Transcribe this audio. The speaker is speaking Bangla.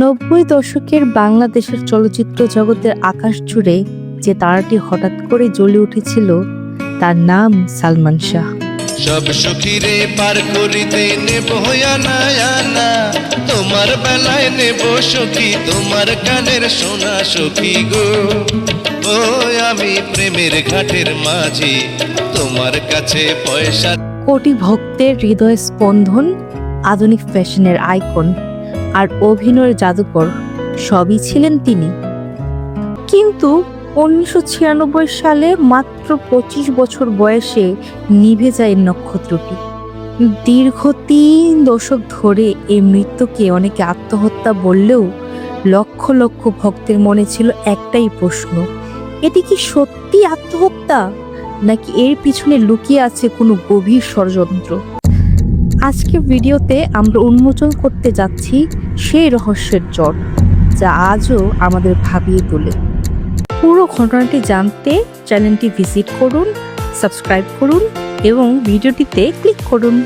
90 দশকের বাংলাদেশের চলচ্চিত্র জগতের আকাশ জুড়ে যে তারাটি হঠাৎ করে জ্বলে উঠেছিল তার নাম সালমান শাহ। সব সখীরে পার করিতে নেব আনা আনা, তোমার বেলায় নেব সখী তোমার কানের সোনা সখী গো। ও আমি প্রেমের ঘাটের মাঝি, তোমার কাছে পয়সা। কোটি ভক্তের হৃদয় স্পন্দন, আধুনিক ফ্যাশনের আইকন আর অভিনয়ের জাদুকর সবই ছিলেন তিনি। কিন্তু 1996 সালে মাত্র 25 বছর বয়সে নিভে যায় নক্ষত্রটি। দীর্ঘ 3 দশক ধরে এই মৃত্যুকে অনেকে আত্মহত্যা বললেও লক্ষ লক্ষ ভক্তের মনে ছিল একটাই প্রশ্ন, এটি কি সত্যি আত্মহত্যা নাকি এর পিছনে লুকিয়ে আছে কোনো গভীর ষড়যন্ত্র? আজকের ভিডিওতে আমরা উন্মোচন করতে যাচ্ছি সেই রহস্যের জট যা আজও আমাদের ভাবিয়ে তোলে। পুরো ঘটনাটি জানতে চ্যানেলটি ভিজিট করুন, সাবস্ক্রাইব করুন এবং ভিডিওটিতে ক্লিক করুন।